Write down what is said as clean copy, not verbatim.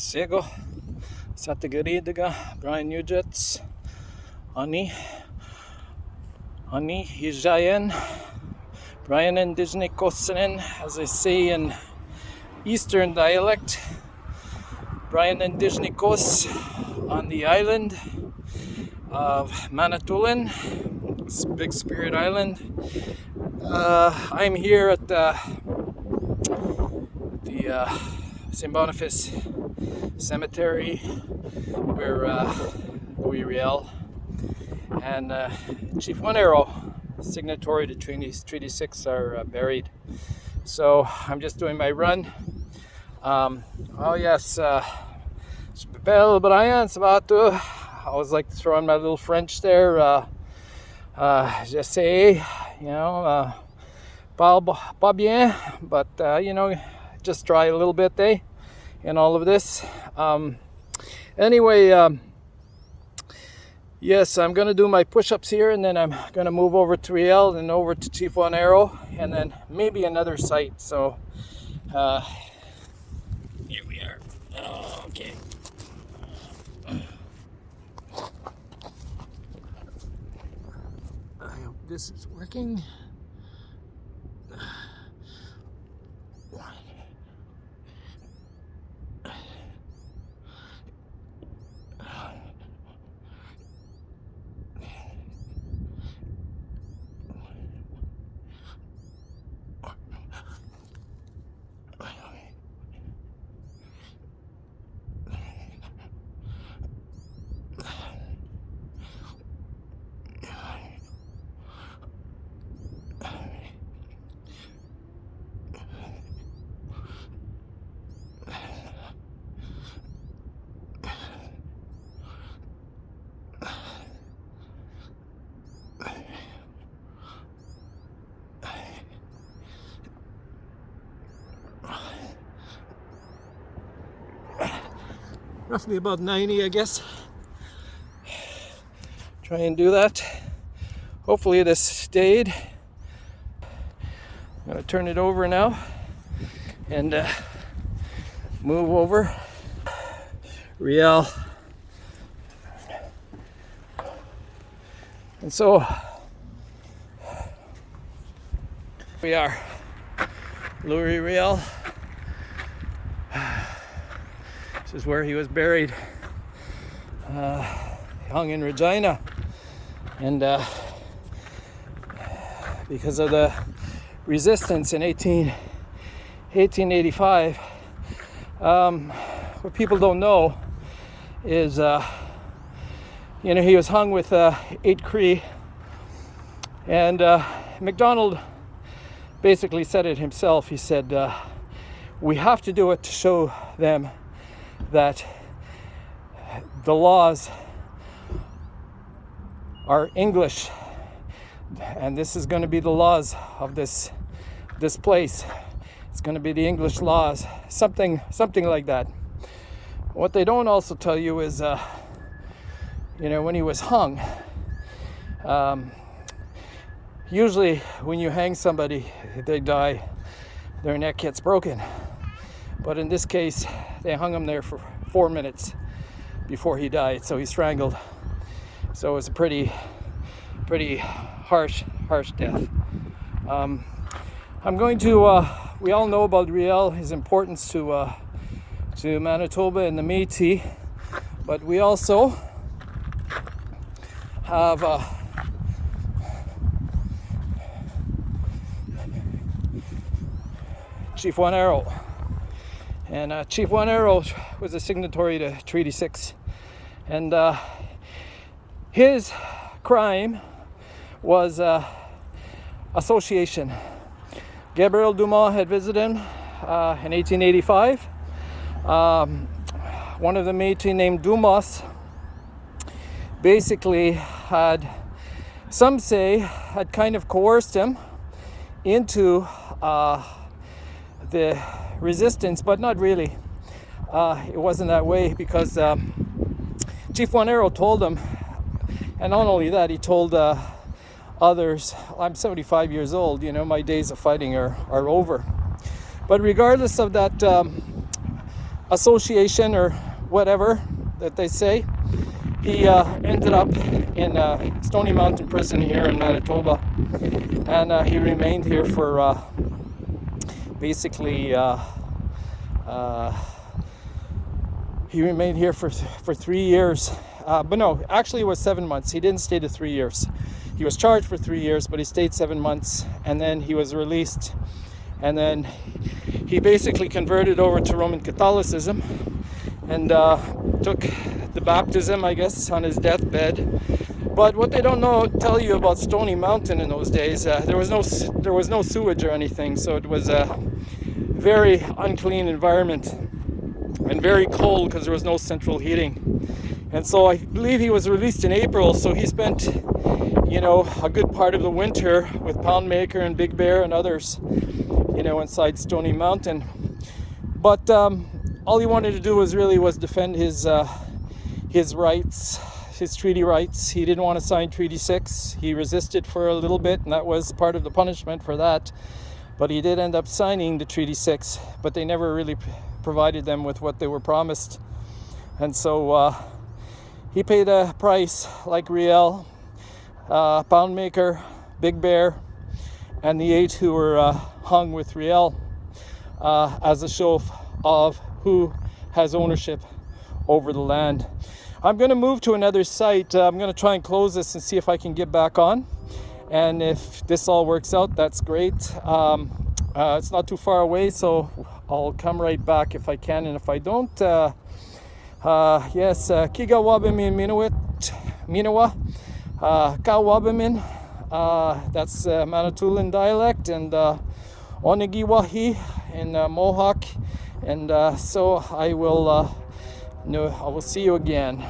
Sego, Satagaridaga, Brian Nugets, Ani, Hijayan, Brian Indigenous, as I say in Eastern dialect, Brian Indigenous on the island of Manitoulin, Big Spirit Island. I'm here at the St. Boniface Cemetery where Riel and Chief One Arrow, signatory to Treaty 6, are buried. So I'm just doing my run. Oh yes, Bel Brian Sabatu. I always like to throw in my little French there. J'essaie, parle pas bien, but just try a little bit, in all of this. Anyway, yes, I'm gonna do my push-ups here, and then I'm gonna move over to Riel and over to Chief One Arrow, and then maybe another site. So here we are. Okay. I hope this is working. Roughly about 90, I guess. Try and do that. Hopefully this stayed. I'm gonna turn it over now and move over. Riel. And so we are Louis Riel. This is where he was buried. Hung in Regina, and because of the resistance in 1885, what people don't know is he was hung with 8 Cree, and MacDonald basically said it himself. He said, we have to do it to show them that the laws are English, and this is going to be the laws of this place. It's going to be the English laws, something like that. What they don't also tell you is, when he was hung, usually when you hang somebody, they die, their neck gets broken. But in this case, they hung him there for 4 minutes before he died, so he strangled. So it was a pretty harsh death. I'm going to, we all know about Riel, his importance to Manitoba and the Métis, but we also have Chief One Arrow. And Chief One Arrow was a signatory to Treaty 6. And his crime was association. Gabriel Dumas had visited him in 1885. One of the Métis named Dumas basically had kind of coerced him into the resistance, but not really. It wasn't that way, because Chief One Arrow told him, and not only that, he told others, I'm 75 years old, my days of fighting are over. But regardless of that association or whatever that they say. He ended up in Stony Mountain Prison here in Manitoba, and he remained here for basically he remained here for 3 years. But no, actually it was 7 months. He didn't stay to 3 years. He was charged for 3 years, but he stayed 7 months, and then he was released. And then he basically converted over to Roman Catholicism and took the baptism, I guess, on his deathbed. But what they don't tell you about Stony Mountain in those days, there was no sewage or anything, so it was a very unclean environment and very cold because there was no central heating. And so I believe he was released in April, so he spent, a good part of the winter with Poundmaker and Big Bear and others, inside Stony Mountain. But all he wanted to do was defend his rights, his treaty rights. He didn't want to sign Treaty 6. He resisted for a little bit, and that was part of the punishment for that. But he did end up signing the Treaty 6, but they never really provided them with what they were promised. And so he paid a price, like Riel, Poundmaker, Big Bear, and the 8 who were hung with Riel as a show of who has ownership over the land. I'm going to move to another site. I'm going to try and close this and see if I can get back on. And if this all works out, that's great. It's not too far away, so I'll come right back if I can. And if I don't, yes, Kiga Wabamin Minawa, Ka Wabamin, that's Manitoulin dialect, and Onegiwahi in Mohawk. And so I will see you again.